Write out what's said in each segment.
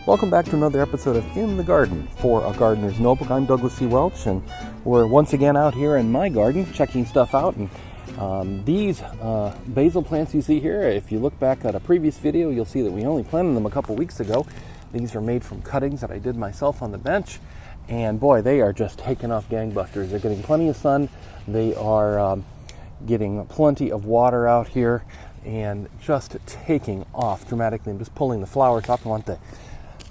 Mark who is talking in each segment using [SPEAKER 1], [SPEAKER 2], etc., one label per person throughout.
[SPEAKER 1] Welcome back to another episode of In the Garden for A Gardener's Notebook. I'm Douglas C. Welch, and we're once again out here in my garden checking stuff out. And these basil plants you see here, if you look back at a previous video, you'll see that we only planted them a couple weeks ago. These are made from cuttings that I did myself on the bench. And boy, they are just taking off gangbusters. They're getting plenty of sun. They are getting plenty of water out here and just taking off dramatically. I'm just pulling the flowers up. I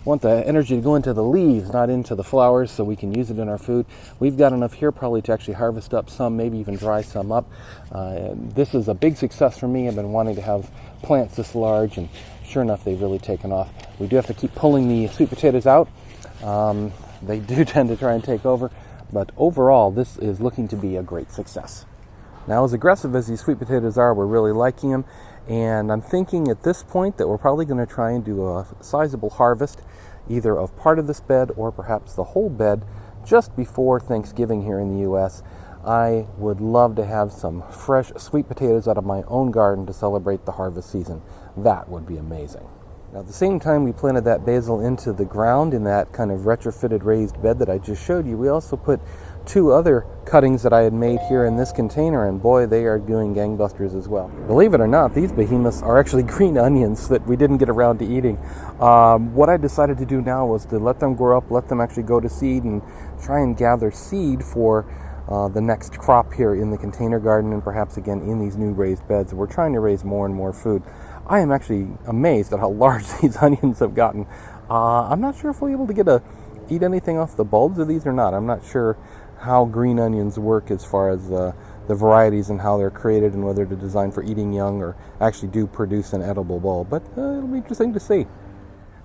[SPEAKER 1] want the energy to go into the leaves, not into the flowers, so we can use it in our food. We've got enough here probably to actually harvest up some, maybe even dry some up. This is a big success for me. I've been wanting to have plants this large, and sure enough, they've really taken off. We do have to keep pulling the sweet potatoes out. They do tend to try and take over, but overall, this is looking to be a great success. Now, as aggressive as these sweet potatoes are, we're really liking them, and I'm thinking at this point that we're probably going to try and do a sizable harvest, either of part of this bed or perhaps the whole bed, just before Thanksgiving here in the U.S. I would love to have some fresh sweet potatoes out of my own garden to celebrate the harvest season. That would be amazing. Now, at the same time we planted that basil into the ground in that kind of retrofitted raised bed that I just showed you, we also put two other cuttings that I had made here in this container, and boy, they are doing gangbusters as well. Believe it or not, these behemoths are actually green onions that we didn't get around to eating. What I decided to do now was to let them grow up, let them actually go to seed, and try and gather seed for the next crop here in the container garden, and perhaps again in these new raised beds. We're trying to raise more and more food. I am actually amazed at how large these onions have gotten. I'm not sure if we'll be able to eat anything off the bulbs of these or not. I'm not sure how green onions work as far as the varieties and how they're created, and whether they're designed for eating young or actually do produce an edible bulb. But it'll be interesting to see.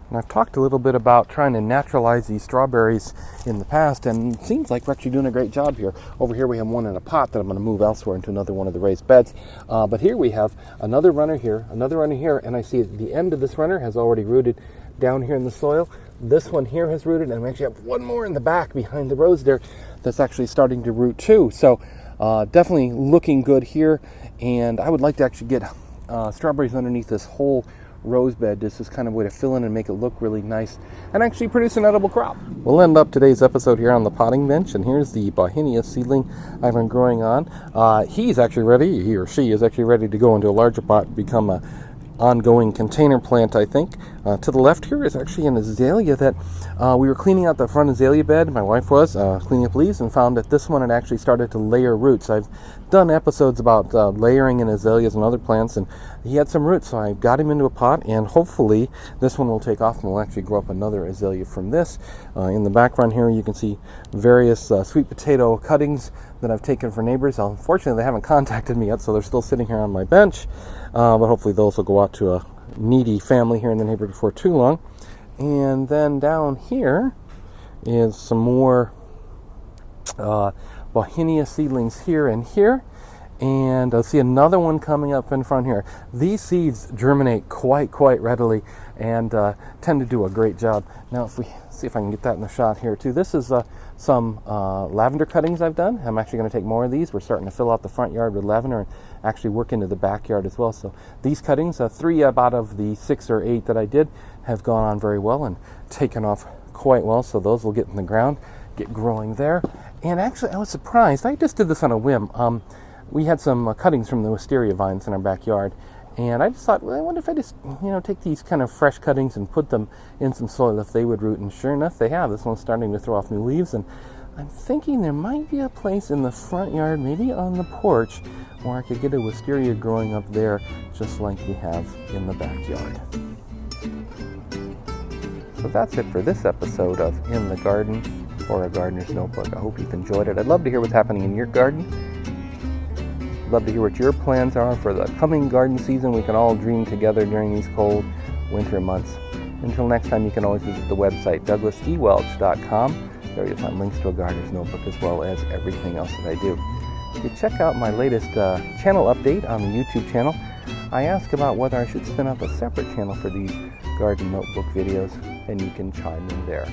[SPEAKER 1] And I've talked a little bit about trying to naturalize these strawberries in the past, and it seems like we're actually doing a great job here. Over here we have one in a pot that I'm going to move elsewhere into another one of the raised beds. But here we have another runner here, and I see the end of this runner has already rooted down here in the soil. This one here has rooted, and we actually have one more in the back behind the rows there that's actually starting to root too. So definitely looking good here, and I would like to actually get strawberries underneath this whole rose bed, just as kind of way to fill in and make it look really nice and actually produce an edible crop. We'll end up today's episode here on the potting bench, and here's the bauhinia seedling I've been growing on. He or she is actually ready to go into a larger pot and become a ongoing container plant, I think. To the left here is actually an azalea that we were cleaning out the front azalea bed. My wife was cleaning up leaves and found that this one had actually started to layer roots. I've done episodes about layering in azaleas and other plants, and he had some roots, so I got him into a pot, and hopefully this one will take off and we'll actually grow up another azalea from this. In the background here you can see various sweet potato cuttings that I've taken for neighbors. Unfortunately, they haven't contacted me yet, so they're still sitting here on my bench, but hopefully those will go out to a needy family here in the neighborhood before too long. And then down here is some more bauhinia seedlings here and here, and I'll see another one coming up in front here. These seeds germinate quite readily and tend to do a great job. Now, if we see if I can get that in the shot here too. This is some lavender cuttings I've done. I'm actually going to take more of these. We're starting to fill out the front yard with lavender and actually work into the backyard as well. So these cuttings, 3 out of the 6 or 8 that I did, have gone on very well and taken off quite well. So those will get in the ground, get growing there. And actually, I was surprised. I just did this on a whim. We had some cuttings from the wisteria vines in our backyard, and I just thought, well, I wonder if I just, take these kind of fresh cuttings and put them in some soil, if they would root. And sure enough, they have. This one's starting to throw off new leaves, and I'm thinking there might be a place in the front yard, maybe on the porch, where I could get a wisteria growing up there, just like we have in the backyard. So that's it for this episode of In the Garden for A Gardener's Notebook. I hope you've enjoyed it. I'd love to hear what's happening in your garden. Love to hear what your plans are for the coming garden season. We can all dream together during these cold winter months. Until next time, you can always visit the website douglasewelch.com. There you'll find links to A Gardener's Notebook as well as everything else that I do. If you check out my latest channel update on the YouTube channel, I ask about whether I should spin up a separate channel for these garden notebook videos, and you can chime in there.